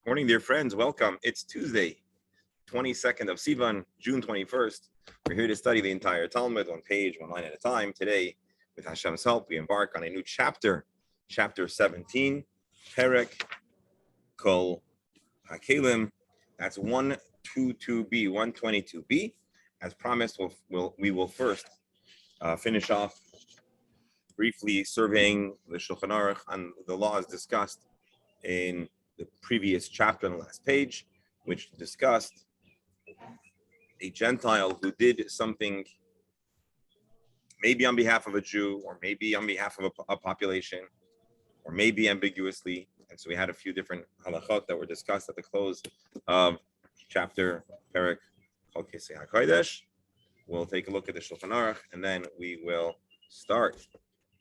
Morning, dear friends. Welcome. It's Tuesday, 22nd of Sivan, June 21st. We're here to study the entire Talmud, one page, one line at a time. Today, with Hashem's help, we embark on a new chapter, chapter 17, Perek Kol HaKelim. That's 122b, 122b. As promised, we will first finish off briefly surveying the Shulchan Aruch and the laws discussed in the previous chapter on the last page, which discussed a Gentile who did something maybe on behalf of a Jew, or maybe on behalf of a population, or maybe ambiguously. And so we had a few different halachot that were discussed at the close of chapter Perek Kol Kisei HaKodesh. We'll take a look at the Shulchan Aruch, and then we will start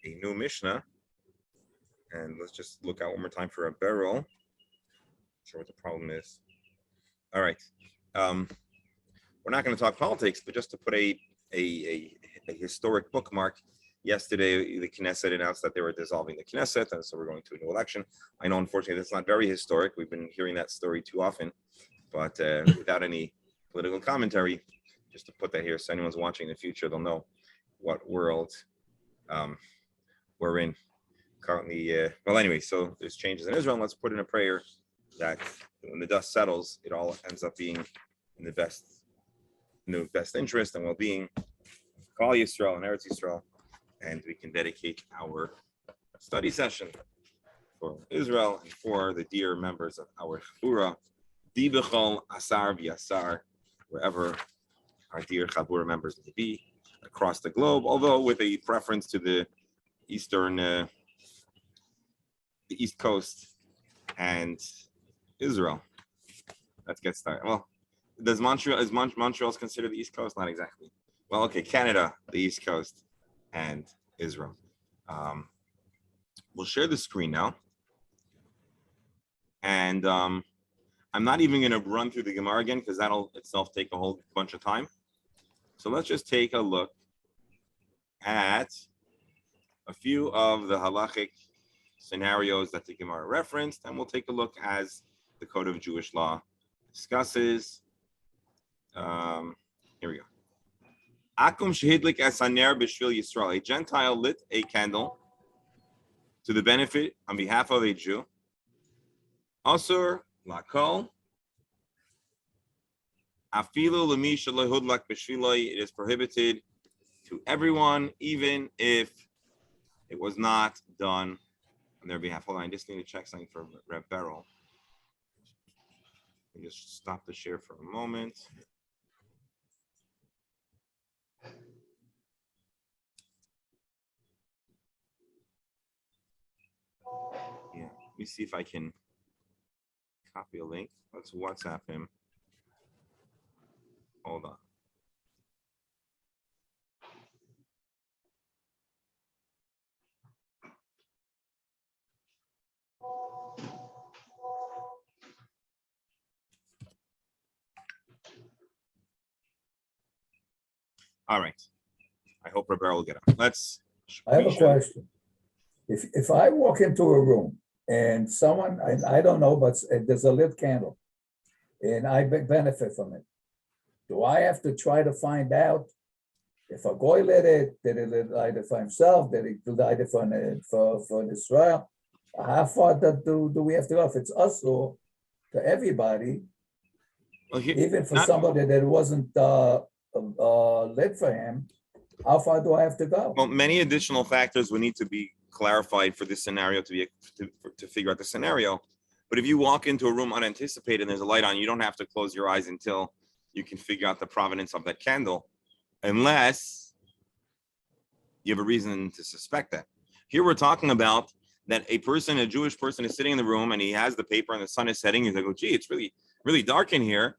a new Mishnah. And let's just look out one more time for a barrel. Not sure what the problem is. All right. We're not going to talk politics, but just to put a historic bookmark. Yesterday, the Knesset announced that they were dissolving the Knesset, and so we're going to a new election. I know, unfortunately, that's not very historic. We've been hearing that story too often, but without any political commentary, just to put that here, so anyone's watching in the future, they'll know what world we're in currently. Well, anyway, so there's changes in Israel, and let's put in a prayer that when the dust settles, it all ends up being in the best interest and well-being of Kol Yisrael and Eretz Yisrael, and we can dedicate our study session for Israel and for the dear members of our Chabura, Di B'chol Asar V'Yasar, wherever our dear Chabura members may be across the globe, although with a preference to the East Coast and Israel. Let's get started. Well, is Montreal's considered the East Coast? Not exactly. Well, okay, Canada, the East Coast, and Israel. We'll share the screen now. And I'm not even going to run through the Gemara again because that'll itself take a whole bunch of time. So let's just take a look at a few of the halachic scenarios that the Gemara referenced, and we'll take a look as the Code of Jewish Law discusses. Here we go. Akum shehidlik esaner b'shvil Yisrael. A Gentile lit a candle to the benefit on behalf of a Jew. Asur lakol. Afilu l'mi shelehudlak b'shviloi. It is prohibited to everyone, even if it was not done on their behalf. Hold on, I just need to check something for Reb Beryl. Let me just stop the share for a moment. Yeah, let me see if I can copy a link. Let's WhatsApp him. Hold on. All right. I hope Roberto will get up. I have a question. If I walk into a room and someone, I don't know, but there's a lit candle and I benefit from it, do I have to try to find out if a goy lit it, did it light it for himself, did it light it for Israel? How far do we have to go? If it's us or to everybody, well, even for somebody that wasn't lit for him, how far do I have to go? Well, many additional factors would need to be clarified for this scenario to figure out the scenario. But if you walk into a room unanticipated and there's a light on, you don't have to close your eyes until you can figure out the provenance of that candle, unless you have a reason to suspect that. Here we're talking about that a Jewish person is sitting in the room and he has the paper and the sun is setting. He's like, oh, gee, it's really, really dark in here.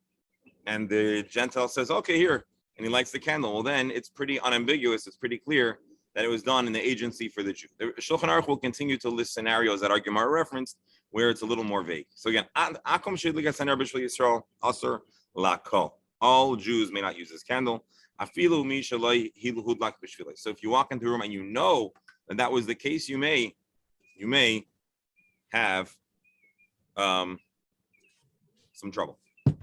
And the Gentile says, okay, here. And he lights the candle. Well, then it's pretty unambiguous. It's pretty clear that it was done in the agency for the Jew. The Shulchan Aruch will continue to list scenarios that our Gemara referenced where it's a little more vague. So again, Akum shidlik esaner b'shvil Yisrael asur lakol. All Jews may not use this candle. Afilu mi sheloi hudlak b'shviloi. So if you walk into a room and you know that was the case, you may have some trouble. The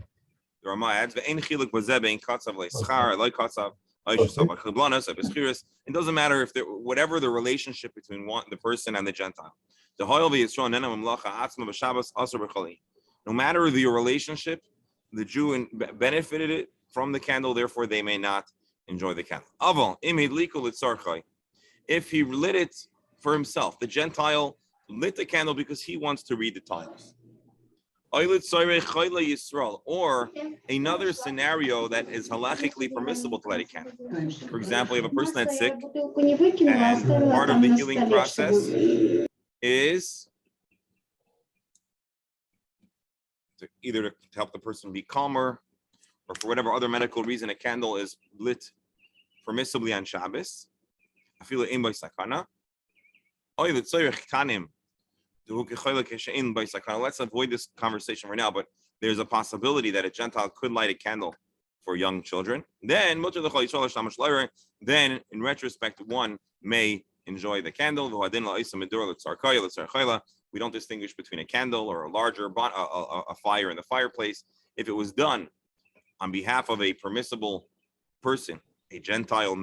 Rama adds, "Ve'ein chiluk b'zeh bein katzav le'schar, loy katzav, loy shesal b'chiblanas, b'schiris." It doesn't matter if whatever the relationship between the person and the Gentile. The hoyel v'yisrael nenam mlacha atzma b'shabbos asur b'chali. No matter the relationship, the Jew benefited it from the candle, therefore they may not enjoy the candle. Aval imid liku litzarchai. If he lit it for himself, the Gentile lit the candle because he wants to read the times. Or another scenario that is halachically permissible to light a candle. For example, you have a person that's sick, and part of the healing process is either to help the person be calmer, or for whatever other medical reason, a candle is lit permissibly on Shabbos. Let's avoid this conversation right now, but there's a possibility that a Gentile could light a candle for young children. Then, in retrospect, one may enjoy the candle. We don't distinguish between a candle or a larger a fire in the fireplace. If it was done on behalf of a permissible person, a Gentile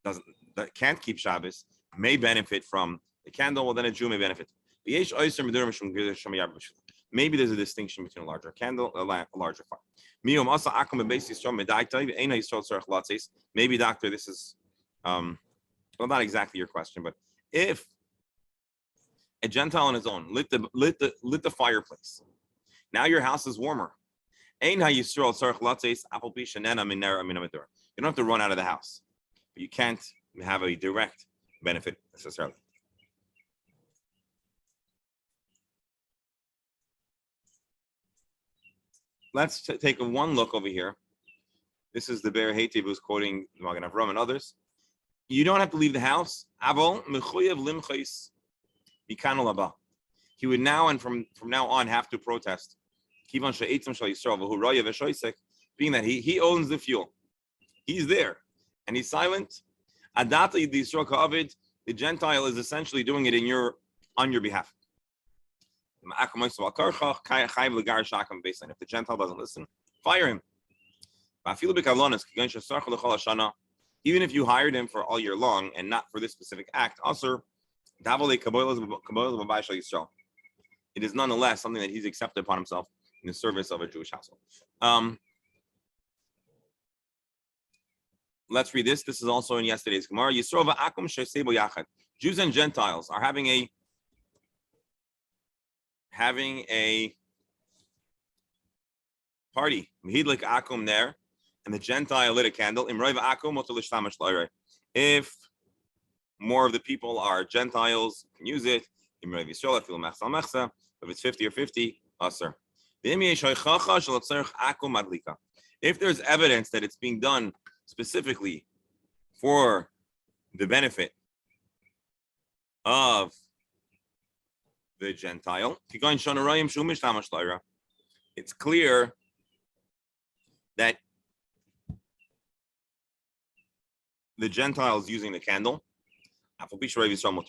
that can't keep Shabbos may benefit from the candle. Well, then a Jew may benefit. Maybe there's a distinction between a larger candle, a larger fire. Maybe, doctor, this is well, not exactly your question, but if a Gentile on his own lit the fireplace, now your house is warmer. You don't have to run out of the house, but you can't have a direct benefit necessarily. Let's take one look over here. This is the Ber Heitev who's quoting Magen Avraham and others. You don't have to leave the house. He would now and from now on have to protest. Being that he owns the fuel. He's there and he's silent. The Gentile is essentially doing it on your behalf. If the Gentile doesn't listen, fire him. Even if you hired him for all year long and not for this specific act, it is nonetheless something that he's accepted upon himself in the service of a Jewish household. Let's read this. This is also in yesterday's Gemara. Jews and Gentiles are having a party. Mehidlik akum there, and the Gentile lit a candle. If more of the people are Gentiles, you can use it. If it's 50 or 50, asr. If there's evidence that it's being done specifically for the benefit of the Gentile, it's clear that the Gentile is using the candle.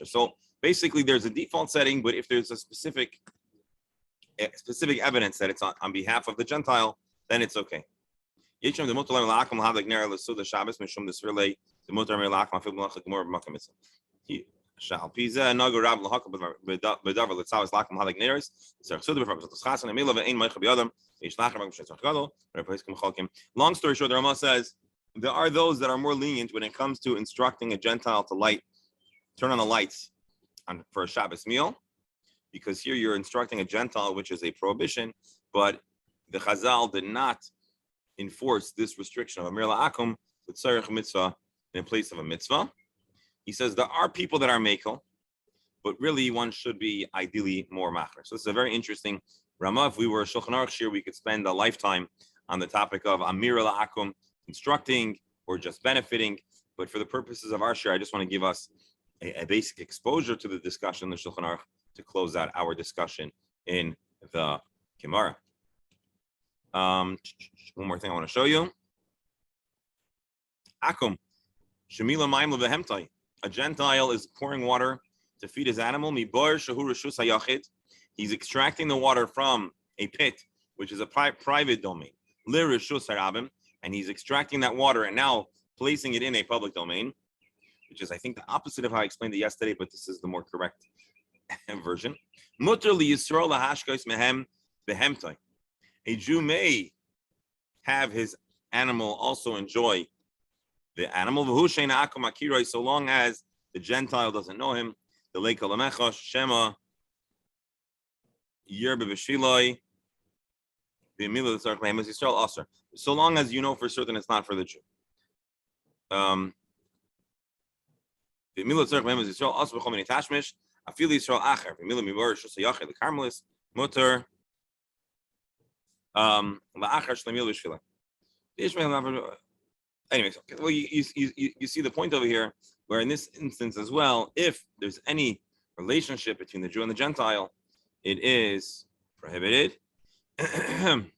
So basically, there's a default setting, but if there's a specific evidence that it's on behalf of the Gentile, then it's okay. Long story short, the Rama says there are those that are more lenient when it comes to instructing a Gentile to turn on the lights for a Shabbos meal, because here you're instructing a Gentile, which is a prohibition, but the Chazal did not enforce this restriction of Amir La'akum with Tzarech mitzvah in place of a mitzvah. He says there are people that are mekel, but really one should be ideally more machmer. So this is a very interesting Rama. If we were a Shulchan Aruch shir, we could spend a lifetime on the topic of Amir La'akum, instructing or just benefiting. But for the purposes of our shir, I just want to give us a basic exposure to the discussion in the Shulchan Aruch to close out our discussion in the Gemara. One more thing I want to show you. Akum, Shemila Maim Levehemtai. A Gentile is pouring water to feed his animal. He's extracting the water from a pit which is a private domain, lirishus harabim, and he's extracting that water and now placing it in a public domain, which is, I think, the opposite of how I explained it yesterday, but this is the more correct version. Mutter liyisrael lahashkos mehem behemtoi. A Jew may have his animal also enjoy the animal, so long as the Gentile doesn't know him. The lake alamechosh shema yerbe b'shiloi b'milah tzarich lehem as Yisrael aser. So long as you know for certain it's not for the Jew. B'milah tzarich lehem as Yisrael aser b'chol mini tashmish afil Yisrael acher b'milah mivar shus yachid the karmelis mutter la'acher shlemil b'shvila. Anyways, okay. Well, you see the point over here, where in this instance as well, if there's any relationship between the Jew and the Gentile, it is prohibited. And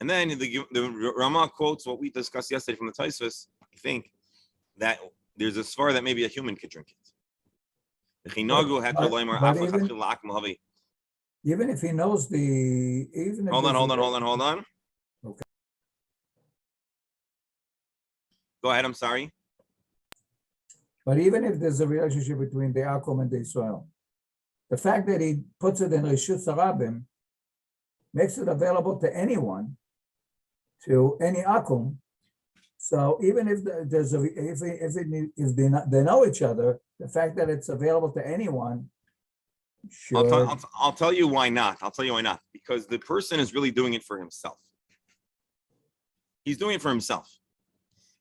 then the Rama quotes what we discussed yesterday from the Tosfos, I think, that there's a svar that maybe a human could drink it. Even if he knows Hold on. Okay. Go ahead, I'm sorry. But even if there's a relationship between the Akum and the Israel, the fact that he puts it in Rishus Harabim makes it available to anyone, to any Akum. So even if there's if they know each other, the fact that it's available to anyone. Sure. I'll tell you why not. Because the person is really doing it for himself. He's doing it for himself.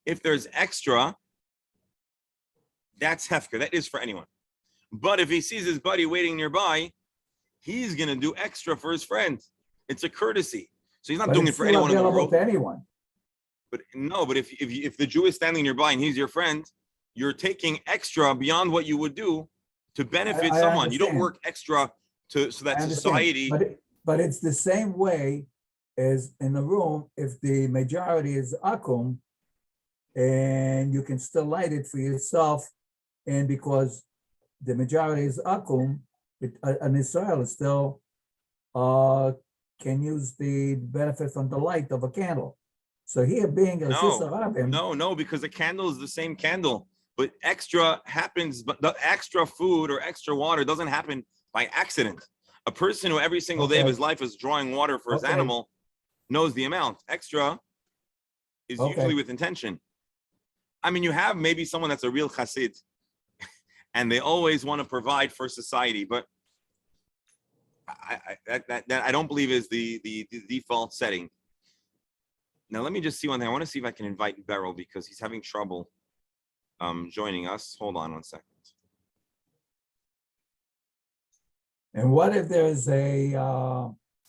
If there's extra, that's hefker. That is for anyone. But if he sees his buddy waiting nearby, he's going to do extra for his friend. It's a courtesy. So he's not doing it for anyone in the world. To anyone. But no, but if the Jew is standing nearby and he's your friend, you're taking extra beyond what you would do to benefit someone. Understand. You don't work extra so that society. But it's the same way as in the room. If the majority is akum, and you can still light it for yourself, and because the majority is akum, an Israel is still can use the benefit from the light of a candle. So here being a no, because the candle is the same candle. But extra happens, but the extra food or extra water doesn't happen by accident. A person who every single day of his life is drawing water for his animal knows the amount. Extra is usually with intention. I mean, you have maybe someone that's a real chassid, and they always want to provide for society, but that I don't believe is the default setting. Now, let me just see one thing. I want to see if I can invite Beryl because he's having trouble joining us. Hold on one second. And what if there's an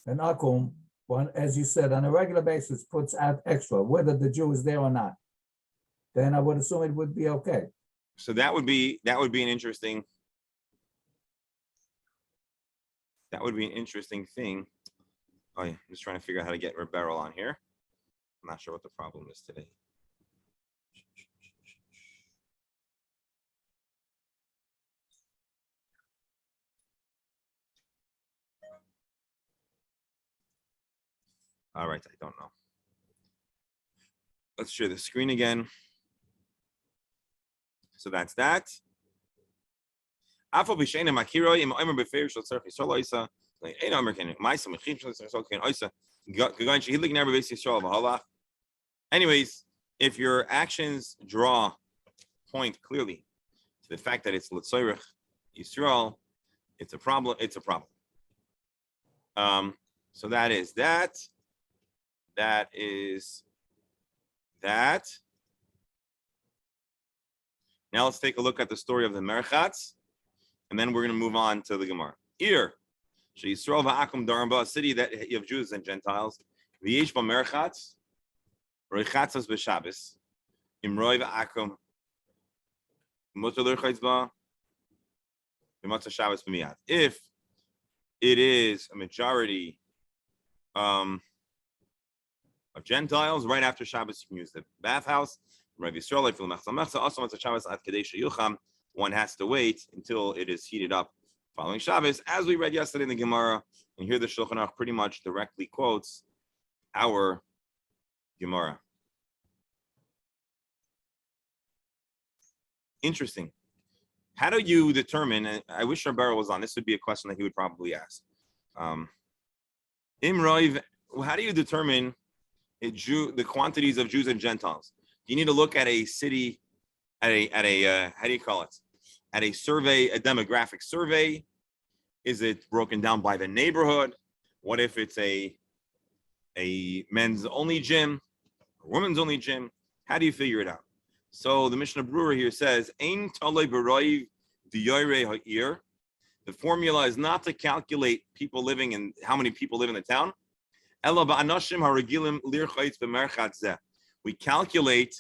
akum, one, as you said, on a regular basis puts out extra, whether the Jew is there or not? Then I would assume it would be okay. So that would be an interesting. That would be an interesting thing. Oh yeah, I'm just trying to figure out how to get Beryl on here. I'm not sure what the problem is today. All right, I don't know. Let's share the screen again. So that's that. Anyways, if your actions point clearly to the fact that it's L'Tzorech Yisrael, it's a problem. So that is that. That is that. Now let's take a look at the story of the Merchatz, and then we're going to move on to the Gemara. Here, Yisrael va'akum daramba, a city that you have Jews and Gentiles. V'yesh b'Merchatz, rechatzas b'Shabbos, imroi va'akum, mutar l'rchaitz ba, v'matzah Shabbos b'miyad. If it is a majority of Gentiles, right after Shabbos, you can use the bathhouse. One has to wait until it is heated up following Shabbos, as we read yesterday in the Gemara, and here the Shulchan Aruch pretty much directly quotes our Gemara. Interesting. How do you determine, and I wish Rabbi was on, this would be a question that he would probably ask. Imroiv, how do you determine the quantities of Jews and Gentiles? You need to look at a city, at a how do you call it? At a survey, a demographic survey. Is it broken down by the neighborhood? What if it's a men's only gym, a women's only gym? How do you figure it out? So the Mishnah Berurah here says, Ein talei b'roiv diyorei ha'ir. The formula is not to calculate people living in how many people live in the town. Ela ba'anashim haragilim lirchayitz b'merchat zeh. We calculate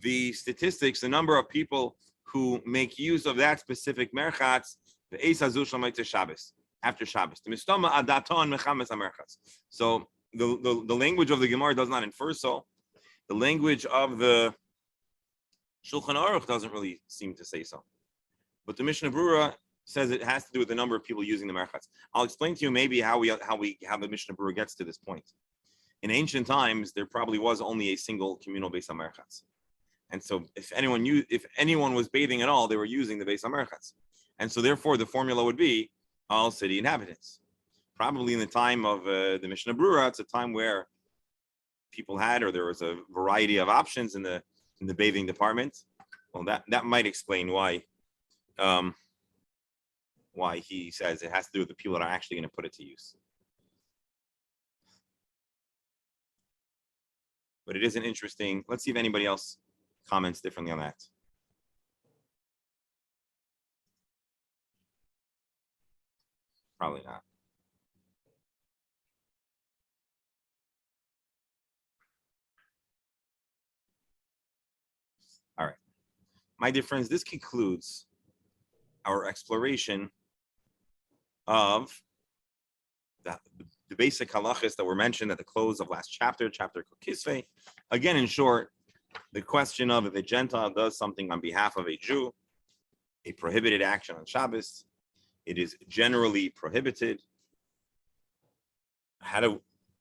the statistics, the number of people who make use of that specific merchatz, the eis hazu shalamayt Shabbos, after Shabbos. The mistama adaton mechames hamerchatz. So the language of the Gemara does not infer so. The language of the Shulchan Aruch doesn't really seem to say so. But the Mishnah Berurah says it has to do with the number of people using the merchatz. I'll explain to you maybe how the Mishnah Berurah gets to this point. In ancient times, there probably was only a single communal Beis HaMerchatz. And so if anyone was bathing at all, they were using the Beis HaMerchatz. And so therefore the formula would be all city inhabitants. Probably in the time of the Mishnah Berurah, it's a time where people had, or there was a variety of options in the bathing department. Well, that might explain why he says it has to do with the people that are actually going to put it to use. But it is an interesting, let's see if anybody else comments differently on that. Probably not. All right. My dear friends, this concludes our exploration of the basic halachas that were mentioned at the close of last chapter Kisvei. Again, in short, the question of if a Gentile does something on behalf of a Jew, a prohibited action on Shabbos, it is generally prohibited.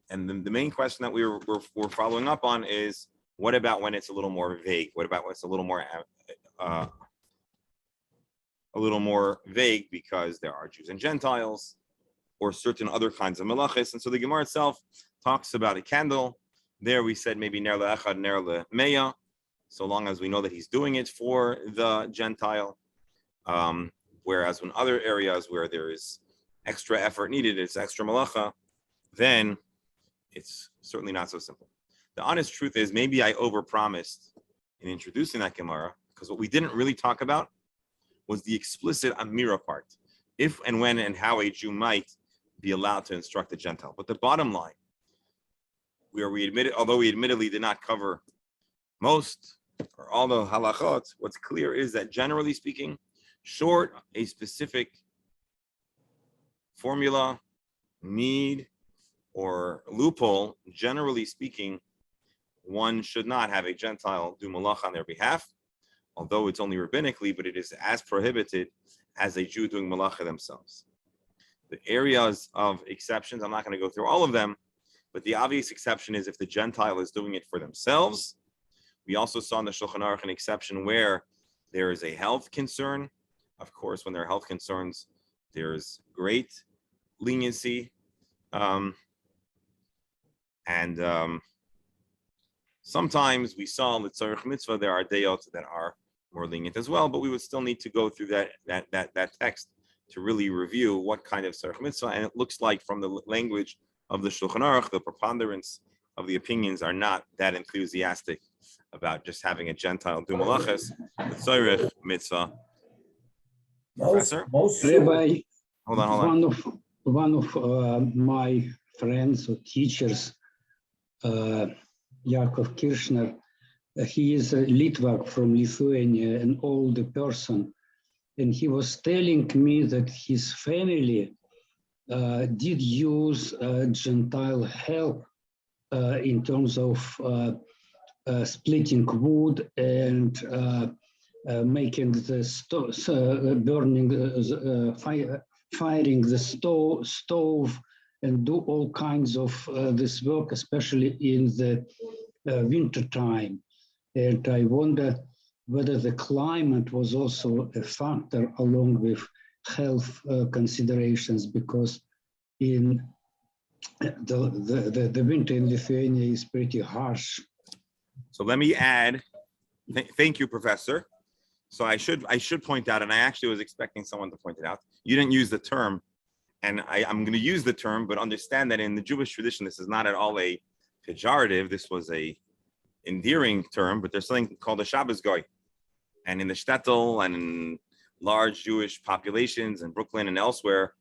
And the main question that we're following up on is, what about when it's a little more vague? What about when it's a little more vague because there are Jews and Gentiles or certain other kinds of melachis? And so the Gemara itself talks about a candle. There we said maybe ner le'echad, ner le'meya, so long as we know that he's doing it for the Gentile. Whereas when other areas where there is extra effort needed, it's extra malacha, then it's certainly not so simple. The honest truth is maybe I overpromised in introducing that Gemara, because what we didn't really talk about was the explicit Amira part, if and when and how a Jew might be allowed to instruct a Gentile. But the bottom line, although we admittedly did not cover most or all the halachot, what's clear is that generally speaking, short a specific formula, need, or loophole, generally speaking, one should not have a Gentile do malach on their behalf, although it's only rabbinically, but it is as prohibited as a Jew doing malacha themselves. The areas of exceptions, I'm not going to go through all of them, but the obvious exception is if the Gentile is doing it for themselves. We also saw in the Shulchan Aruch an exception where there is a health concern. Of course, when there are health concerns, there's great leniency. Sometimes we saw in the Tzarech Mitzvah, there are dayot that are more lenient as well, but we would still need to go through that text to really review what kind of Tzarech Mitzvah. And it looks like from the language of the Shulchan Aruch, the preponderance of the opinions are not that enthusiastic about just having a Gentile do malachas, the Tzarech Mitzvah. Professor? Rabbi, hold on. One of my friends or teachers, Yakov Kirchner, he is a Litvak from Lithuania, an older person, and he was telling me that his family did use Gentile help in terms of splitting wood and making the burning firing the stove and do all kinds of this work, especially in the winter time. And I wonder whether the climate was also a factor along with health considerations, because in the winter in Lithuania is pretty harsh. So let me add, thank you, Professor. So I should point out, and I actually was expecting someone to point it out. You didn't use the term, and I'm going to use the term, but understand that in the Jewish tradition, this is not at all a pejorative. This was a endearing term, but there's something called a Shabbos Goy. And in the shtetl and in large Jewish populations in Brooklyn and elsewhere,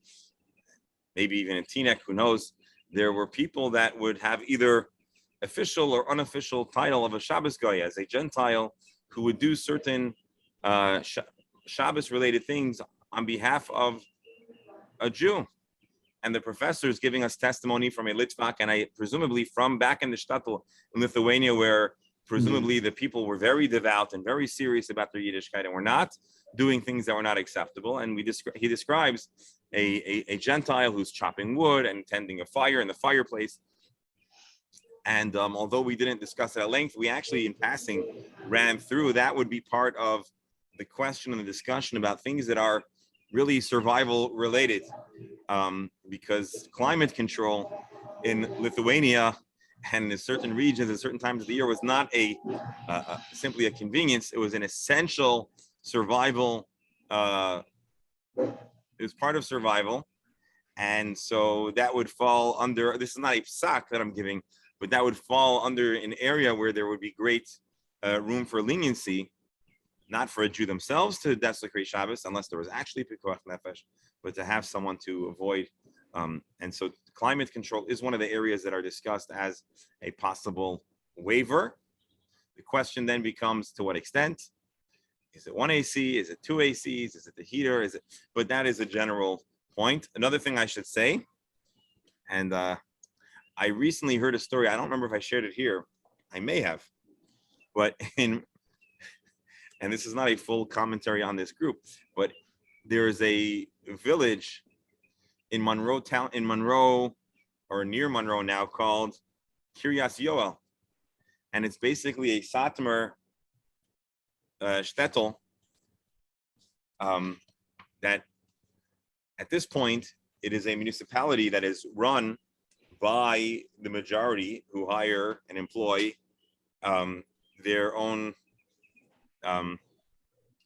maybe even in Teaneck, who knows, there were people that would have either official or unofficial title of a Shabbos Goy as a Gentile who would do certain Shabbos-related things on behalf of a Jew. And the professor is giving us testimony from a Litvak, and I presumably from back in the shtetl in Lithuania, where presumably the people were very devout and very serious about their Yiddishkeit and were not doing things that were not acceptable. And he describes a Gentile who's chopping wood and tending a fire in the fireplace. And although we didn't discuss it at length, we actually in passing ran through that would be part of the question and the discussion about things that are really survival related, because climate control in Lithuania and in certain regions at certain times of the year was not simply a convenience. It was an essential survival. It was part of survival. And so that would fall under, this is not a psak that I'm giving, but that would fall under an area where there would be great room for leniency, not for a Jew themselves to desecrate Shabbos, unless there was actually pikuach nefesh, but to have someone to avoid. And so climate control is one of the areas that are discussed as a possible waiver. The question then becomes, to what extent? Is it one AC? Is it two ACs? Is it the heater? Is it? But that is a general point. Another thing I should say, and I recently heard a story. I don't remember if I shared it here. I may have, but and this is not a full commentary on this group, but there is a village in Monroe or near Monroe now, called Kiryas Yoel. And it's basically a Satmar shtetl that at this point, it is a municipality that is run by the majority who hire and employ their own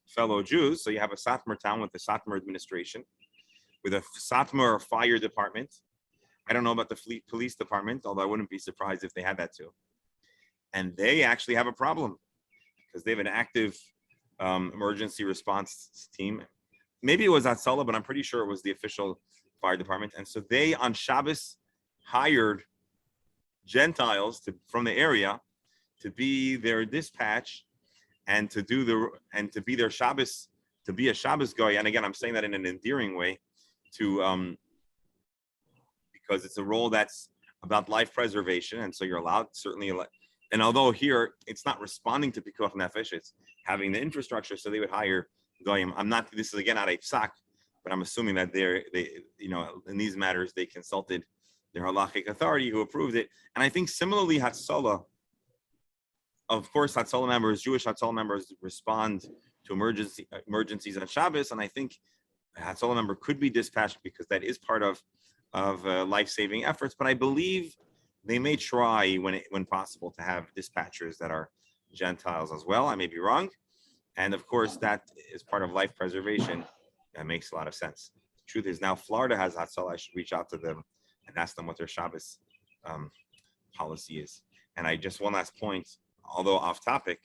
fellow Jews. So you have a Satmar town with the Satmar administration, with a Satmar fire department. I don't know about the fleet police department, although I wouldn't be surprised if they had that too. And they actually have a problem because they have an active emergency response team. Maybe it was Hatzalah, but I'm pretty sure it was the official fire department. And so they on Shabbos hired Gentiles from the area to be their dispatch and to be their Shabbos, to be a Shabbos guy. And again, I'm saying that in an endearing way, because it's a role that's about life preservation, and so you're allowed certainly. And although here it's not responding to pikuach nefesh, it's having the infrastructure, so they would hire goyim. I'm not. This is again not a psak, but I'm assuming that they in these matters they consulted their halachic authority who approved it. And I think similarly Hatzalah. Of course, Hatzalah members, Jewish Hatzalah members, respond to emergencies on Shabbos, and I think a Hatzalah member could be dispatched because that is part of life-saving efforts. But I believe they may try, when possible, to have dispatchers that are Gentiles as well. I may be wrong, and of course, that is part of life preservation. That makes a lot of sense. The truth is, now Florida has Hatzalah. I should reach out to them and ask them what their Shabbos policy is. And I just one last point. Although off topic,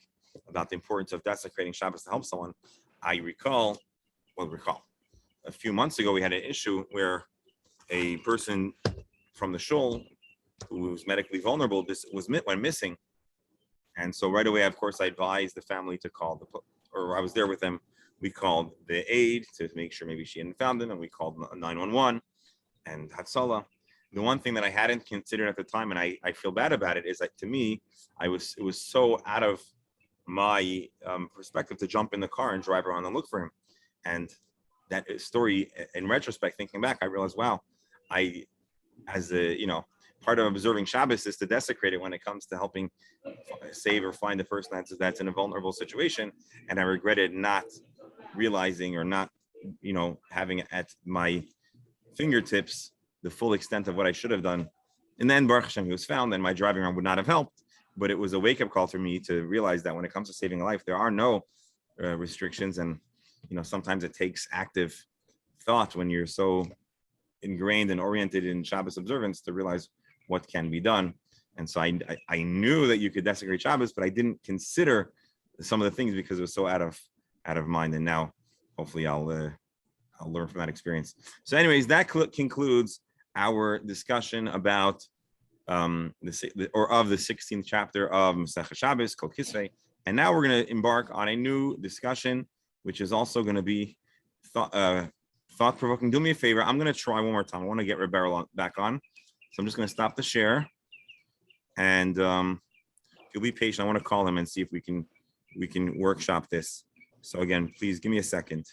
about the importance of desecrating Shabbos to help someone, I recall a few months ago we had an issue where a person from the shul who was medically vulnerable went missing, and so right away, of course, I advised the family to call or I was there with them. We called the aide to make sure maybe she hadn't found him, and we called 911 and Hatzalah. The one thing that I hadn't considered at the time, and I feel bad about it, is that to me, it was so out of my perspective to jump in the car and drive around and look for him. And that story in retrospect, thinking back, I realized, wow, I, as a, part of observing Shabbos is to desecrate it when it comes to helping save or find the person that's in a vulnerable situation. And I regretted not realizing or not, having at my fingertips the full extent of what I should have done. And then Baruch Hashem, he was found, and my driving around would not have helped. But it was a wake-up call for me to realize that when it comes to saving a life, there are no restrictions. And, sometimes it takes active thought when you're so ingrained and oriented in Shabbos observance to realize what can be done. And so I knew that you could desecrate Shabbos, but I didn't consider some of the things because it was so out of mind. And now hopefully I'll learn from that experience. So anyways, that concludes our discussion about of the 16th chapter of Masechah Shabbos, Kol Kisvei. And now we're going to embark on a new discussion, which is also going to be thought-provoking. Do me a favor. I'm going to try one more time. I want to get Reb Beryl back on. So I'm just going to stop the share. And you'll be patient. I want to call him and see if we can workshop this. So again, please give me a second.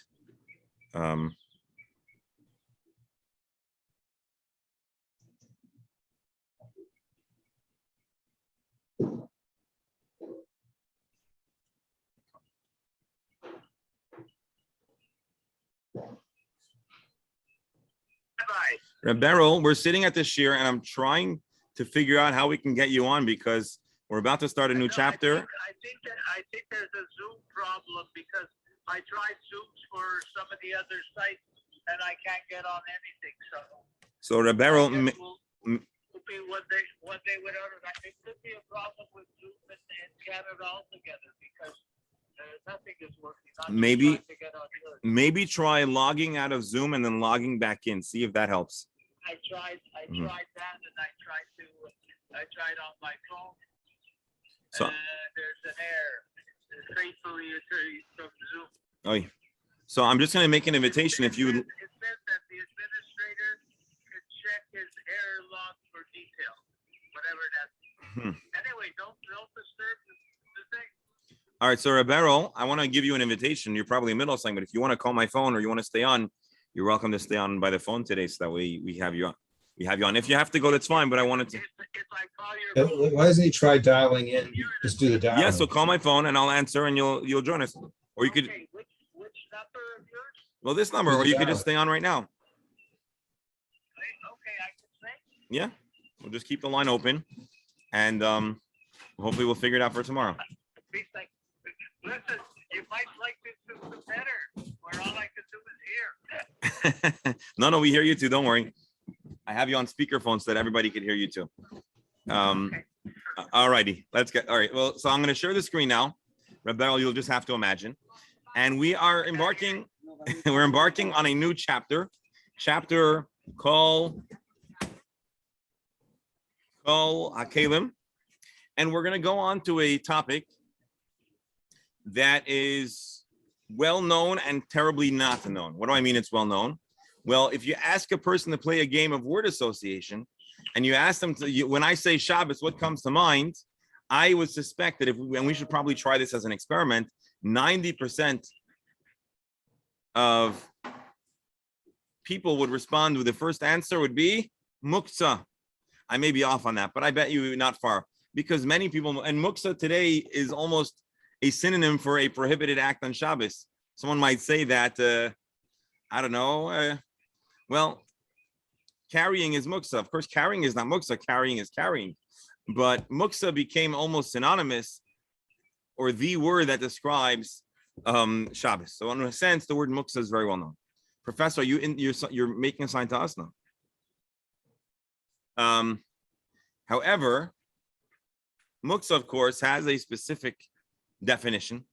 Reb Beryl, we're sitting at the shir, and I'm trying to figure out how we can get you on because we're about to start a new chapter. I think there's a Zoom problem because I tried Zooms for some of the other sites and I can't get on anything. So Reb Beryl, one day without it. It could be a problem with Zoom in Canada altogether because nothing is working. Maybe try logging out of Zoom and then logging back in. See if that helps. I tried that, and I tried on my phone. So there's an error. Gratefully, it's from Zoom. Oh, so I'm just going to make an invitation. If you, it says that the administrator can check his error log for detail, whatever that's. Anyway, don't disturb the thing. All right, so Reb Beryl, I want to give you an invitation. You're probably in the middle of something, but if you want to call my phone or you want to stay on, you're welcome to stay on by the phone today, so that way we have you on. If you have to go, that's fine. But I wanted to. If I call your phone, Why doesn't he try dialing in? Just do the dial. Yeah, so call my phone and I'll answer, and you'll join us, or you could. okay, which number of yours? Well, this number, or you could just stay on right now. Okay, I can say. Yeah, we'll just keep the line open, and hopefully we'll figure it out for tomorrow. Listen, you might like this system better, where all I can do is hear. No, we hear you too. Don't worry. I have you on speakerphone so that everybody can hear you too. All righty, let's get. All right. Well, so I'm going to share the screen now. Reb Beryl, you'll just have to imagine. And we are embarking. We're embarking on a new chapter called HaKelim, and we're going to go on to a topic that is well known and terribly not known. What do I mean it's well known? Well, if you ask a person to play a game of word association and you ask them when I say Shabbos, what comes to mind? I would suspect that and we should probably try this as an experiment, 90% of people would respond with the first answer would be muktzah. I may be off on that, but I bet you not far, because many people, and muktzah today is almost a synonym for a prohibited act on Shabbos. Someone might say that, I don't know, well, carrying is muktzah. Of course, carrying is not muktzah, carrying is carrying. But muktzah became almost synonymous, or the word that describes Shabbos. So in a sense, the word muktzah is very well known. Professor, you're making a sign to us now. However, muktzah, of course, has a specific definition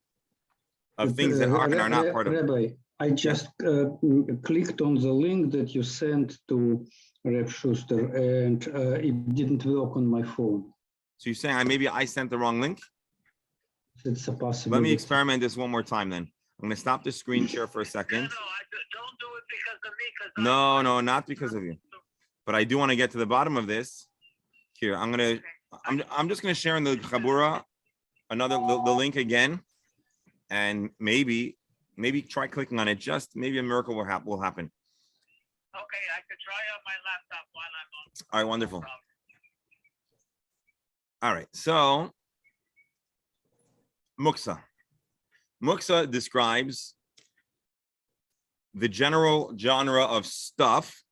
of things that are and are not part of. Rabbi, I just clicked on the link that you sent to Reb Schuster, and it didn't work on my phone. So you're saying maybe I sent the wrong link? It's a possibility. Let me experiment this one more time then. I'm going to stop the screen share for a second. No, don't do it because of me. No, not because of you. But I do want to get to the bottom of this. Here, I'm just going to share in the Chabura the link again, and maybe Maybe try clicking on it. Just maybe a miracle will happen. Okay, I could try on my laptop while I'm on. All right, wonderful. No problem. All right, so muksa. Muksa describes the general genre of stuff,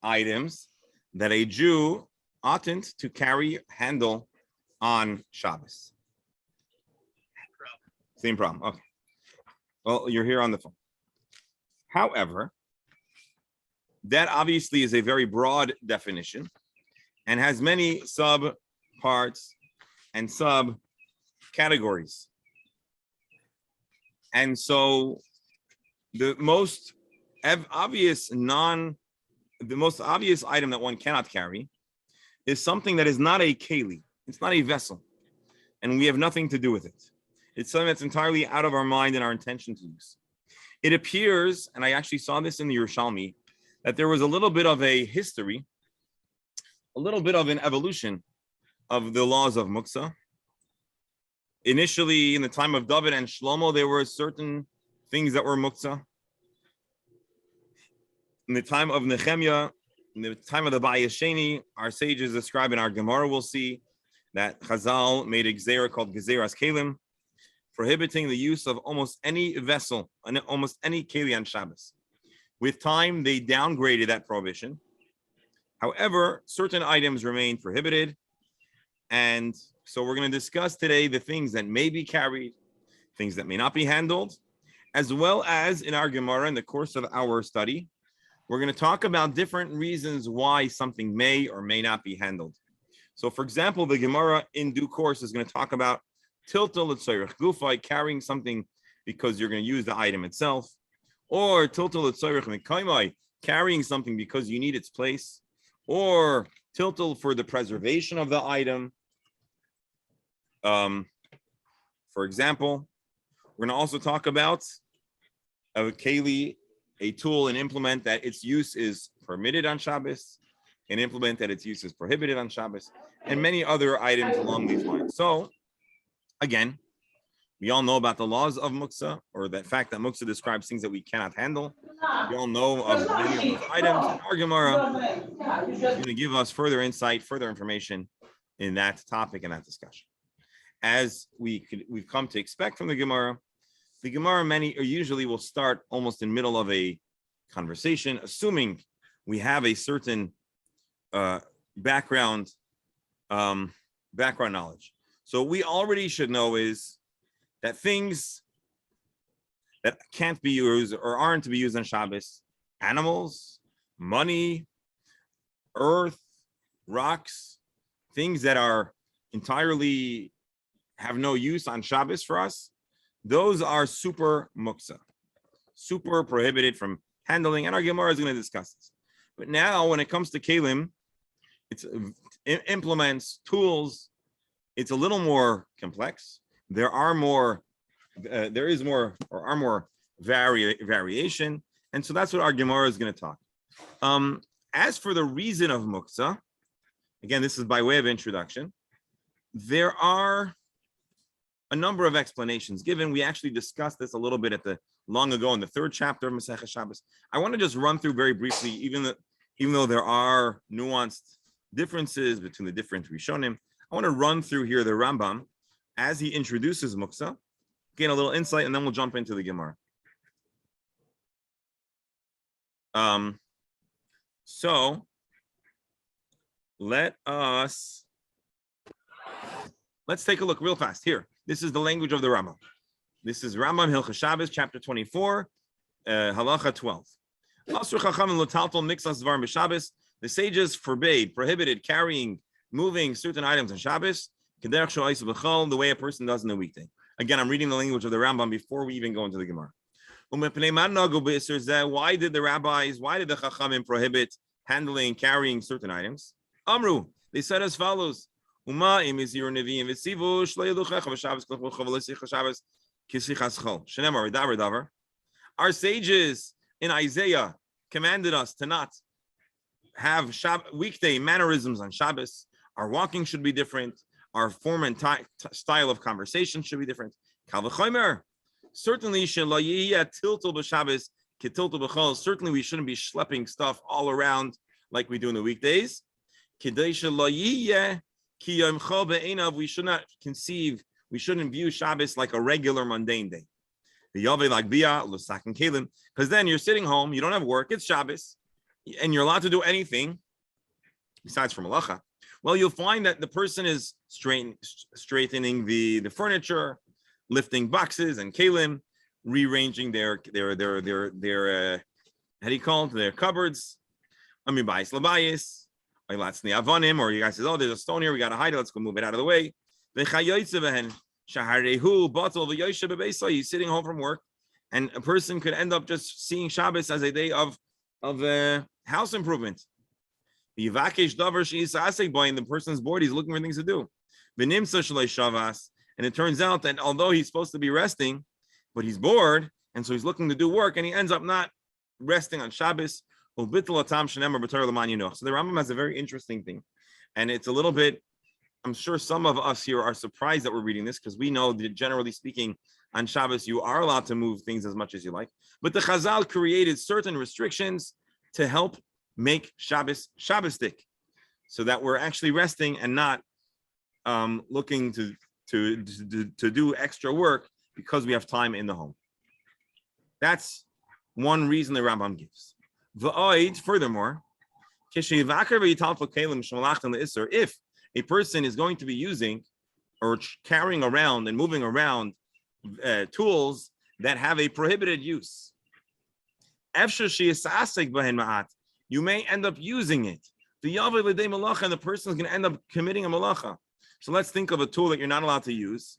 items that a Jew oughtn't to handle on Shabbos. Same problem. Okay. Well, you're here on the phone. However, that obviously is a very broad definition and has many sub parts and sub categories. And so the most obvious item that one cannot carry is something that is not a keli. It's not a vessel. And we have nothing to do with it. It's something that's entirely out of our mind and our intention to use. It appears, and I actually saw this in the Yerushalmi, that there was a little bit of a history, a little bit of an evolution of the laws of muksa. Initially, in the time of David and Shlomo, there were certain things that were muksa. In the time of Nehemiah, in the time of the Bayesheni, our sages describe in our Gemara, we'll see that Chazal made a gzeira called Gezeras Kelim, prohibiting the use of almost any vessel, almost any keli on Shabbos. With time, they downgraded that prohibition. However, certain items remain prohibited. And so we're going to discuss today the things that may be carried, things that may not be handled, as well as in our Gemara, in the course of our study, we're going to talk about different reasons why something may or may not be handled. So, for example, the Gemara in due course is going to talk about tiltal l'tzoyrech gufay, carrying something because you're going to use the item itself, or tiltal l'tzoyrech mekaymai, carrying something because you need its place, or tiltal for the preservation of the item. For example, we're going to also talk about a keli, a tool, an implement that its use is permitted on Shabbos, an implement that its use is prohibited on Shabbos, and many other items along these lines. So, again, we all know about the laws of muksa, or the fact that muksa describes things that we cannot handle. We all know of many of those items. And our Gemara is going to give us further insight, further information in that topic and that discussion. As we've come to expect from the Gemara usually will start almost in the middle of a conversation, assuming we have a certain background knowledge. So we already should know is that things that can't be used or aren't to be used on Shabbos, animals, money, earth, rocks, things that are entirely have no use on Shabbos for us, those are super muksa, super prohibited from handling, and our Gemara is going to discuss this. But now when it comes to kelim, it's implements, tools, it's a little more complex. There is more variation, and so that's what our Gemara is going to talk. As for the reason of muksa, again, this is by way of introduction. There are a number of explanations given. We actually discussed this a little bit long ago in the third chapter of Masechah Shabbos. I want to just run through very briefly, even though there are nuanced differences between the different Rishonim. I want to run through here the Rambam as he introduces muksa, gain a little insight, and then we'll jump into the Gemara. So let's take a look real fast here. This is the language of the Rambam. This is Rambam Hilchos Shabbos, chapter 24, halacha 12. The sages prohibited carrying, moving certain items on Shabbos, the way a person does in a weekday. Again, I'm reading the language of the Rambam before we even go into the Gemara. Why did the Chachamim prohibit handling, carrying certain items? Amru, they said as follows. Our sages in Isaiah commanded us to not have weekday mannerisms on Shabbos. Our walking should be different. Our form and style of conversation should be different. Certainly, certainly we shouldn't be schlepping stuff all around like we do in the weekdays. We should not conceive, we shouldn't view Shabbos like a regular mundane day. Because then you're sitting home, you don't have work, it's Shabbos, and you're allowed to do anything besides for malacha. Well, you'll find that the person is straightening the furniture, lifting boxes and kalim, rearranging their how do you call it, their cupboards. Or you guys says, oh, there's a stone here, we gotta hide it, let's go move it out of the way. He's sitting home from work, and a person could end up just seeing Shabbos as a day of house improvement. And the person's bored, he's looking for things to do. And it turns out that although he's supposed to be resting, but he's bored, and so he's looking to do work, and he ends up not resting on Shabbos. So the Rambam has a very interesting thing, and it's a little bit, I'm sure some of us here are surprised that we're reading this, because we know that generally speaking, on Shabbos, you are allowed to move things as much as you like. But the Chazal created certain restrictions to help make Shabbos Shabbosdik, so that we're actually resting and not looking to do extra work because we have time in the home. That's one reason the Rambam gives. Furthermore, if a person is going to be using or carrying around and moving around tools that have a prohibited use, you may end up using it. And the person is going to end up committing a malacha. So let's think of a tool that you're not allowed to use.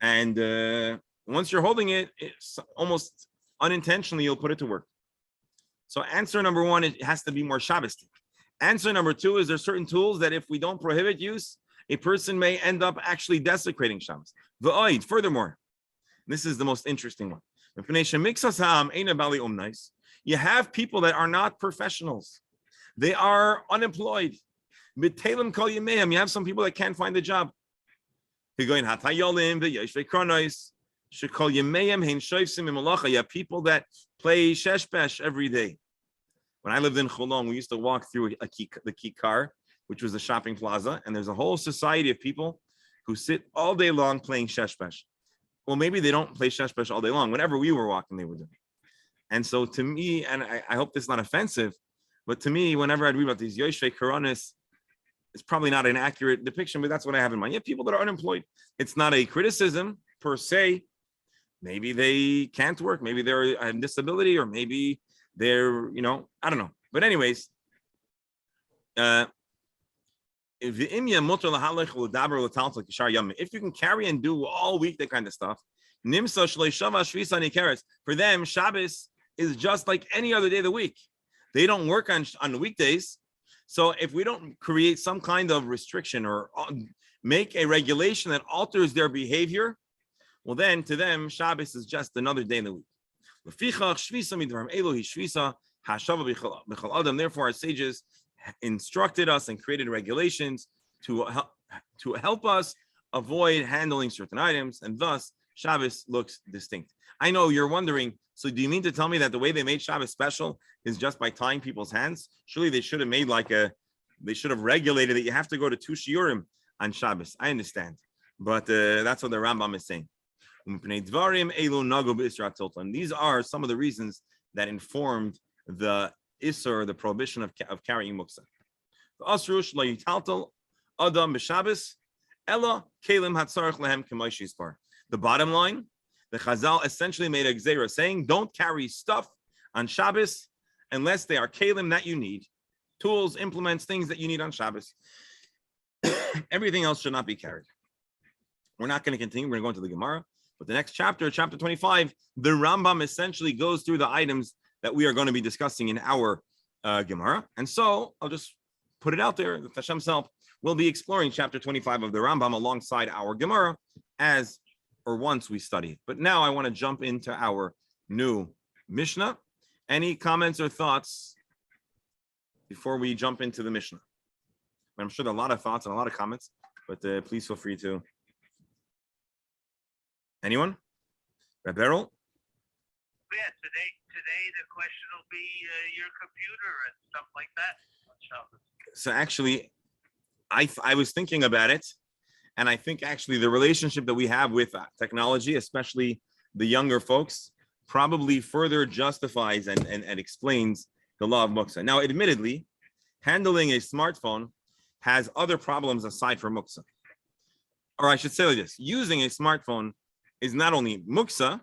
And once you're holding it, it's almost unintentionally, you'll put it to work. So answer number one, it has to be more Shabbosdik. Answer number two is there's certain tools that if we don't prohibit use, a person may end up actually desecrating Shabbos. Furthermore, this is the most interesting one. You have people that are not professionals. They are unemployed. You have some people that can't find a job. You have people that play sheshbesh every day. When I lived in Cholon, we used to walk through the Kikar, which was a shopping plaza, and there's a whole society of people who sit all day long playing sheshbesh. Well, maybe they don't play sheshbesh all day long. Whenever we were walking, they were doing it. And so to me, and I hope this is not offensive, but to me, whenever I read about these Yoshvei Koronis, it's probably not an accurate depiction, but that's what I have in mind. You have people that are unemployed. It's not a criticism per se. Maybe they can't work. Maybe they're a disability, or maybe they're, I don't know. But anyways, if you can carry and do all week that kind of stuff, for them, Shabbos is just like any other day of the week. They don't work on the weekdays. So if we don't create some kind of restriction or make a regulation that alters their behavior, well, then to them, Shabbos is just another day in the week. Therefore, our sages instructed us and created regulations to help us avoid handling certain items, and thus Shabbos looks distinct. I know you're wondering, so do you mean to tell me that the way they made Shabbos special is just by tying people's hands? Surely they should have made they should have regulated that you have to go to 2 shiurim on Shabbos. I understand, but that's what the Rambam is saying. And these are some of the reasons that informed the Isser, the prohibition of carrying muksa. The bottom line, the Chazal essentially made a gzeira saying, don't carry stuff on Shabbos unless they are kalim that you need, tools, implements, things that you need on Shabbos. Everything else should not be carried. We're not going to continue. We're going to go into the Gemara. But the next chapter, chapter 25, the Rambam essentially goes through the items that we are going to be discussing in our Gemara. And so I'll just put it out there that Hashem's help, we'll be exploring chapter 25 of the Rambam alongside our Gemara once we study it. But now I want to jump into our new Mishnah. Any comments or thoughts before we jump into the Mishnah? I'm sure there are a lot of thoughts and a lot of comments, but please feel free to. Anyone? Beryl? Yeah, today the question will be your computer and stuff like that on Shabbos. So actually, I was thinking about it, and I think actually the relationship that we have with technology, especially the younger folks, probably further justifies and explains the law of muksa. Now, admittedly, handling a smartphone has other problems aside from muksa. Or I should say like this, using a smartphone is not only muksa,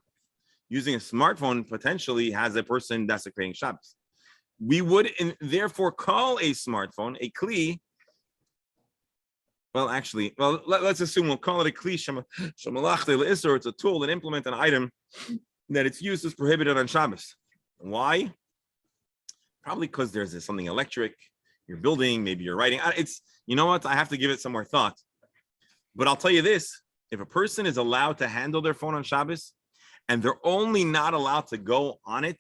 using a smartphone potentially has a person desecrating Shabbos. We would therefore call a smartphone a kli. Well, actually, let's assume we'll call it a kli shemalach le'isur. It's a tool that implements an item that its use is prohibited on Shabbos. Why? Probably because there's something electric. You're building, maybe you're writing. It's, you know what? I have to give it some more thought. But I'll tell you this: if a person is allowed to handle their phone on Shabbos, and they're only not allowed to go on it,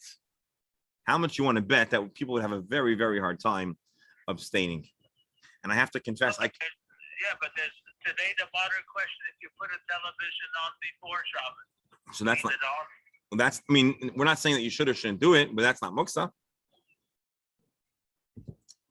how much you want to bet that people would have a very, very hard time abstaining? And I have to confess, Yeah, but there's today the modern question: if you put a television on before Shabbos, so that's leave not. it on. That's, I mean, we're not saying that you should or shouldn't do it, but that's not muksa.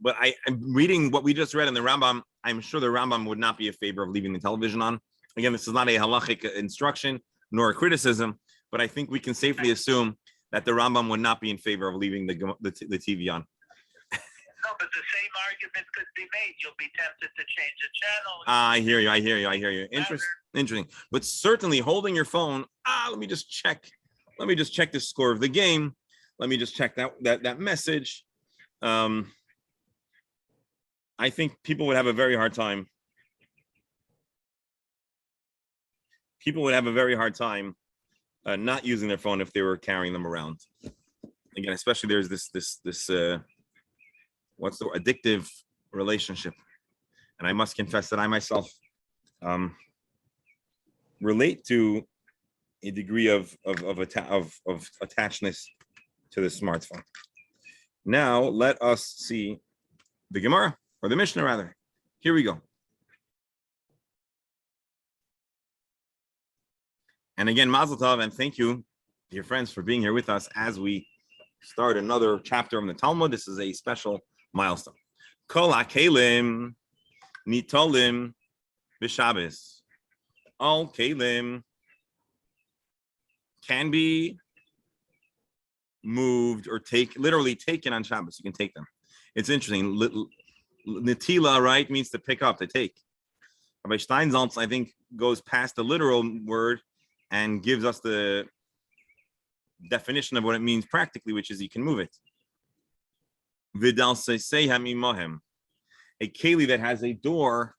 But I'm reading what we just read in the Rambam. I'm sure the Rambam would not be in favor of leaving the television on. Again, this is not a halachic instruction nor a criticism, but I think we can safely assume that the Rambam would not be in favor of leaving the TV on. No, but the same argument could be made. You'll be tempted to change the channel. I hear you. Interesting. But certainly holding your phone, let me just check the score of the game. Let me just check that message. I think people would have a very hard time. Not using their phone if they were carrying them around. Again, especially there's this what's the addictive relationship, and I must confess that I myself relate to a degree of attachedness to the smartphone. Now let us see the Gemara, or the Mishnah rather. Here we go. And again, Mazel Tov, and thank you, dear friends, for being here with us as we start another chapter of the Talmud. This is a special milestone. Kol hakelim nitolim b'Shabbos. All kelim can be moved or literally taken on Shabbos. You can take them. It's interesting. Netila, right, means to pick up, to take. Rabbi Steinsaltz, I think, goes past the literal word and gives us the definition of what it means practically, which is you can move it. Vidal seisei hamimohem, a keli that has a door,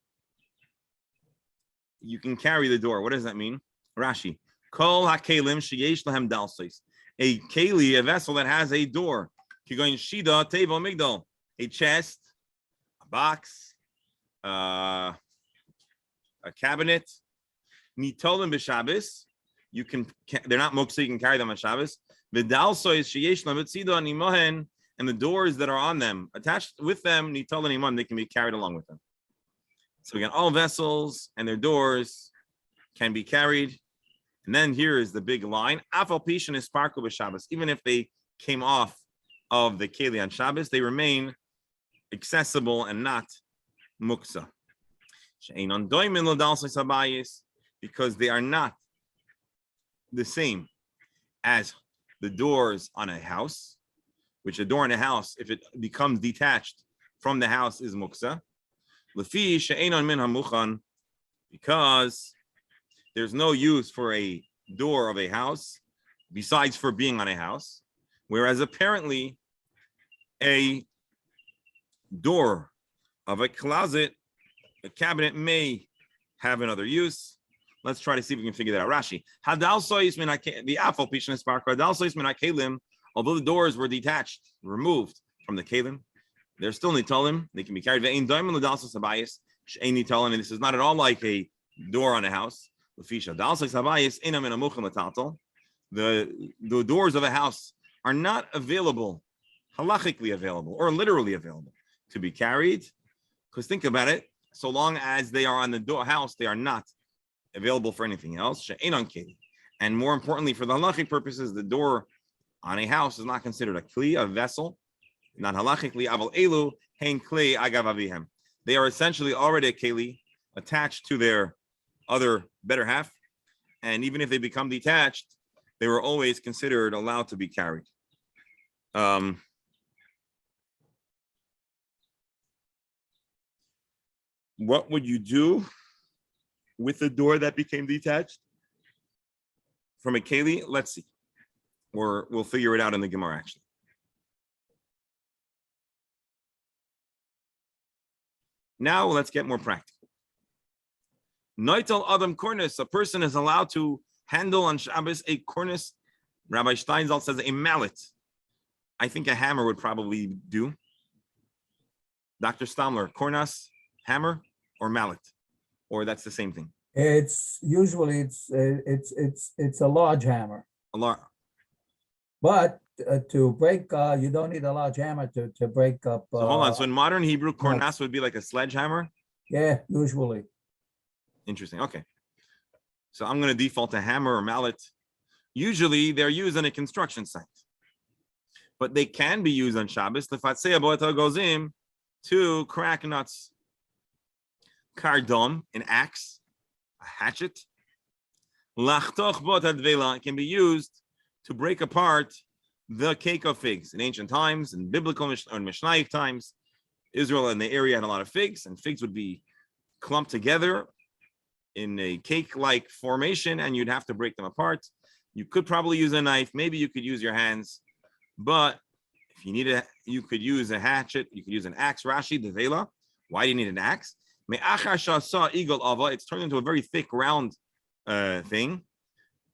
you can carry the door. What does that mean? Rashi, kol hakelim sheyesh lahem dalseis, a keli, a vessel that has a door. Kigoin shida tevo migdal, a chest, a box, a cabinet. Nitolim b'Shabbos, they're not muksa, you can carry them on Shabbos. Vidalsois sheyesh lahem tzida nimohen, and the doors that are on them, attached with them, nitol animon, they can be carried along with them. So again, all vessels and their doors can be carried. And then here is the big line: Afal pishin is sparkle b'Shabbos. Even if they came off of the keli on Shabbos, they remain accessible and not muksa. Because they are not the same as the doors on a house, which a door in a house, if it becomes detached from the house, is muksa. Because there's no use for a door of a house besides for being on a house, whereas apparently a door of a closet, a cabinet, may have another use. Let's try to see if we can figure that out. Rashi, although the doors were detached, removed from the kelim, they're still nitolim. They can be carried. And this is not at all like a door on a house. The doors of a house are not available, halachically available, or literally available to be carried. Because think about it, so long as they are on the house, they are not available for anything else. And more importantly, for the halachic purposes, the door on a house is not considered a kli, a vessel, not halachically. Aval elu hein kli agav avihem. They are essentially already a keli attached to their other better half, and even if they become detached, they were always considered allowed to be carried. What would you do with the door that became detached from a keli? Let's see, or we'll figure it out in the Gemara actually. Now let's get more practical. Noitel Adam Kornis, a person is allowed to handle on Shabbos a kornis. Rabbi Steinsaltz says a mallet. I think a hammer would probably do. Dr. Stamler, kornas, hammer, or mallet, or that's the same thing. It's usually it's a large hammer, A lot. but to break, you don't need a large hammer to break up. So hold on. So in modern Hebrew, kornas would be like a sledgehammer. Yeah, usually. Interesting. Okay. So I'm going to default to hammer or mallet. Usually they're used on a construction site, but they can be used on Shabbos. Lefatzei aboeta gozim, to crack nuts. Kardom, an axe, a hatchet. Lachtoch bot advela can be used to break apart the cake of figs. In ancient times, in biblical or Mishnaic times, Israel and the area had a lot of figs, and figs would be clumped together in a cake-like formation, and you'd have to break them apart. You could probably use a knife. Maybe you could use your hands, but if you need you could use a hatchet. You could use an axe. Rashi, the vela. Why do you need an axe? It's turned into a very thick, round thing.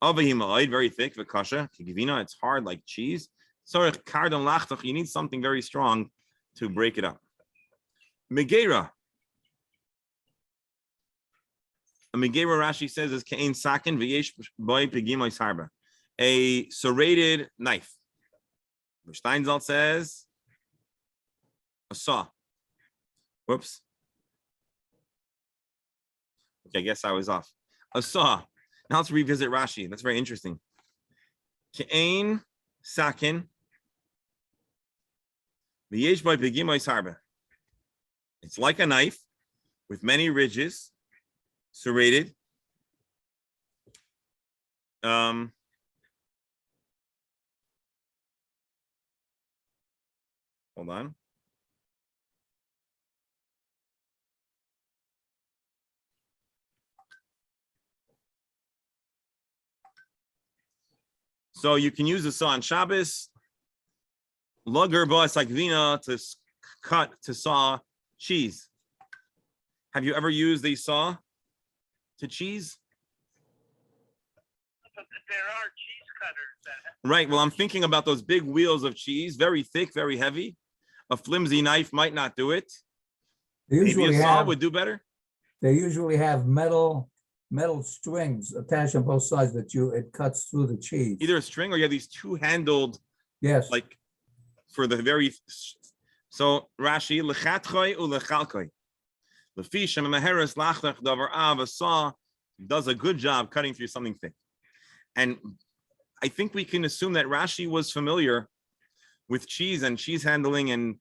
Very thick. It's hard like cheese. You need something very strong to break it up. Megera. A Megera, Rashi says, is Kain Sakin v'yesh boy pegimois harba, a serrated knife. Steinsaltz says a saw. Whoops. Okay, I guess I was off. A saw. Now let's revisit Rashi. That's very interesting. Kain Sakin v'yesh boy pegimois harba. It's like a knife with many ridges. Serrated. Hold on. So you can use a saw on Shabbos. Lager ba'as sakvina to saw cheese. Have you ever used a saw to cheese? But there are cheese cutters that Right. Well, I'm thinking about those big wheels of cheese, very thick, very heavy. A flimsy knife might not do it. They Maybe usually a saw have, would do better. they usually have metal strings attached on both sides that it cuts through the cheese. Either a string or you have these two-handled, Yes. like for the very. So Rashi lechatchoi ulechalkoi. Lefi shemaheres lachdach davar av, a saw does a good job cutting through something thick. And I think we can assume that Rashi was familiar with cheese and cheese handling, and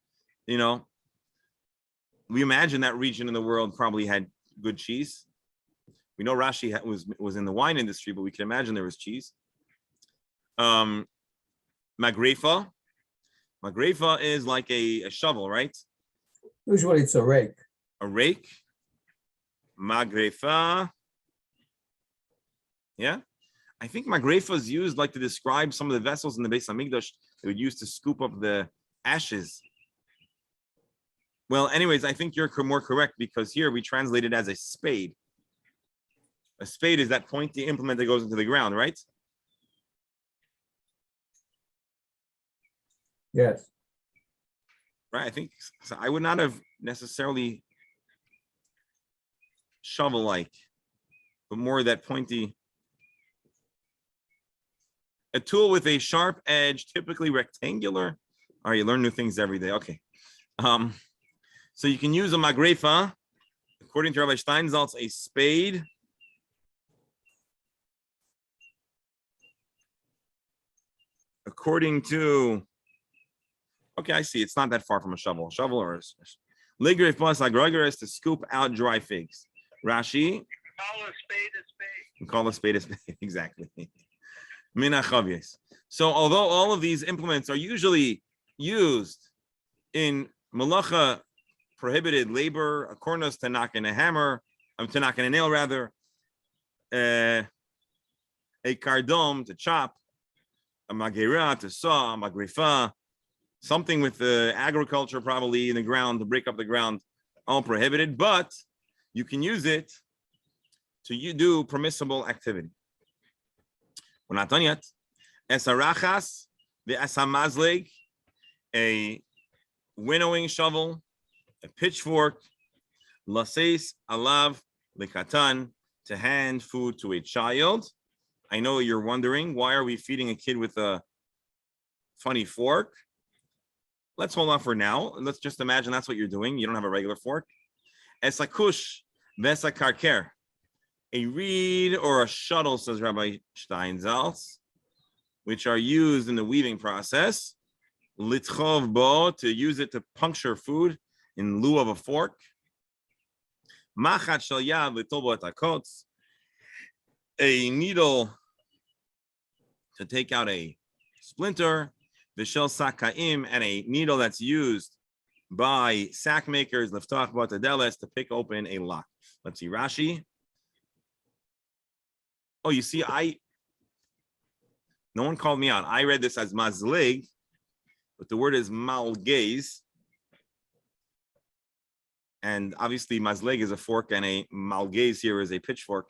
we imagine that region in the world probably had good cheese. We know Rashi was in the wine industry, but we can imagine there was cheese. Magrefa is like a shovel, right? Usually it's a rake. A rake. Magrefa. Yeah. I think magrefa is used like to describe some of the vessels in the Beis Hamikdash they would use to scoop up the ashes. Well, anyways, I think you're more correct, because here we translate it as a spade. A spade is that pointy implement that goes into the ground, right? Yes. Right. I think so. I would not have necessarily shovel-like, but more that pointy. A tool with a sharp edge, typically rectangular. All right, you learn new things every day. Okay. So you can use a magrefa, according to Rabbi Steinsaltz, a spade. according to, okay, I see. It's not that far from a shovel. Shovel or Ligrif plus agrogar is to scoop out dry figs. Rashi, Call a spade a spade. call a spade a spade. Exactly. Mina chavyes. So although all of these implements are usually used in malacha, prohibited labor, a cornus to knock in a hammer, to knock in a nail rather, a kardom to chop, a magera to saw, a magrifa, something with the agriculture probably in the ground to break up the ground, all prohibited, but you can use it to do permissible activity. We're not done yet. Esarachas, the esamazleg, a winnowing shovel, a pitchfork, laseis alav lekatan, to hand food to a child. I know you're wondering, why are we feeding a kid with a funny fork? Let's hold on for now. Let's just imagine that's what you're doing. You don't have a regular fork. Esakush vesakarker, a reed or a shuttle, says Rabbi Steinsaltz, which are used in the weaving process. Litchov bo, to use it to puncture food in lieu of a fork. Machat shel yad litol bo takotz, a needle to take out a splinter. Vishel sakaim, and a needle that's used by sack makers, liftach batadeles, to pick open a lock. Let's see, Rashi. Oh, you see, no one called me out. I read this as mazlig, but the word is malgaze. And obviously mazleg is a fork and a malgaze here is a pitchfork.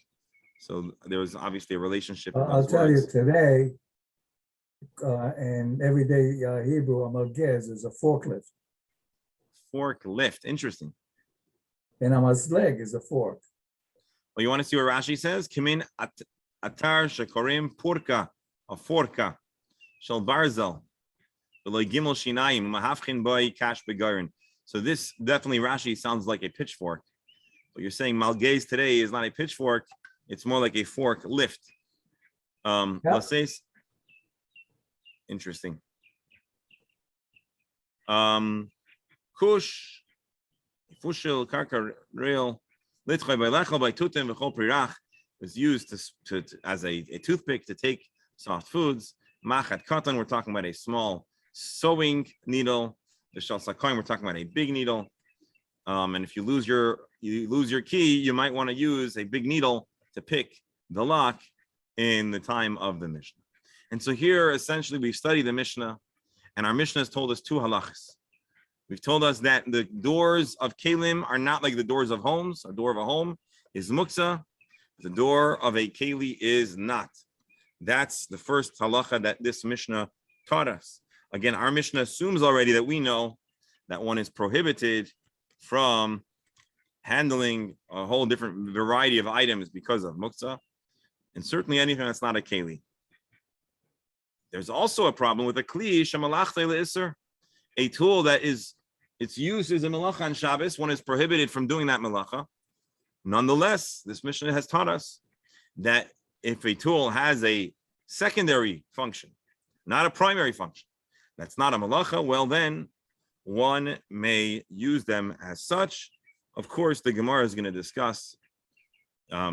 So there was obviously a relationship. I'll tell you today, in everyday Hebrew, a malgez is a forklift. Forklift, interesting. And a mazleg is a fork. Well, you want to see what Rashi says? Kimin atar shekorim purka, a forka, shel barzel, v'lo gimel shinayim, mahafchin boy kash begarin. So this definitely Rashi sounds like a pitchfork. But you're saying malgaze today is not a pitchfork; it's more like a fork lift. Let's say, interesting. Kush, fushel karka real. Is used as a toothpick to take soft foods. Machat katan, we're talking about a small sewing needle. The shel sakaim, we're talking about a big needle. And if you lose your key, you might want to use a big needle to pick the lock in the time of the Mishnah. And so here, essentially, we've studied the Mishnah, and our Mishnah has told us two halachas. We've told us that the doors of kelim are not like the doors of homes. A door of a home is muksa. The door of a keli is not. That's the first halacha that this Mishnah taught us. Again, our Mishnah assumes already that we know that one is prohibited from handling a whole different variety of items because of muksa, and certainly anything that's not a keli. There's also a problem with a kli shemalachta le'isr, a tool that is its use is a melacha on Shabbos. One is prohibited from doing that melacha. Nonetheless, this Mishnah has taught us that if a tool has a secondary function, not a primary function, that's not a melacha, well then one may use them as such. Of course, the Gemara is going to discuss a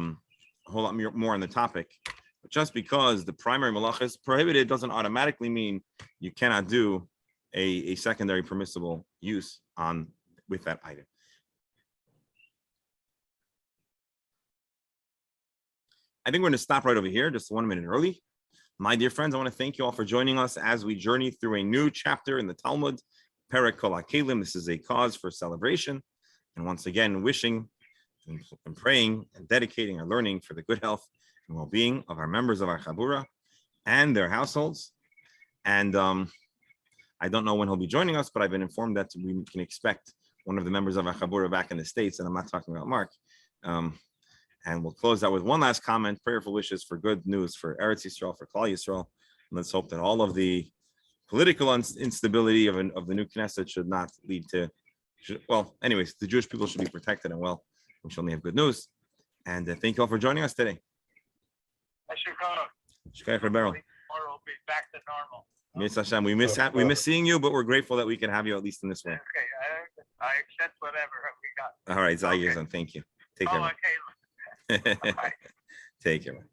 whole lot more on the topic. But just because the primary melacha is prohibited doesn't automatically mean you cannot do a secondary permissible use with that item. I think we're going to stop right over here, just 1 minute early. My dear friends, I want to thank you all for joining us as we journey through a new chapter in the Talmud, Perek Kol HaKelim. This is a cause for celebration. And once again, wishing and praying and dedicating our learning for the good health and well-being of our members of our Chabura and their households. And I don't know when he'll be joining us, but I've been informed that we can expect one of the members of our Chabura back in the States, and I'm not talking about Mark. And we'll close out with one last comment, prayerful wishes for good news for Eretz Yisrael, for Klal Yisrael. And let's hope that all of the political instability of the new Knesset should not lead to, well, anyways, the Jewish people should be protected and well. We shall only have good news. And thank you all for joining us today. I should go. Shkaya for Beryl. Tomorrow will be back to normal. Miss Hashem, we miss seeing you, but we're grateful that we can have you at least in this way. Okay, I accept whatever we got. All right, Okay. Zayir, take you. Take care. Oh, man. okay. Bye. Take care. Man.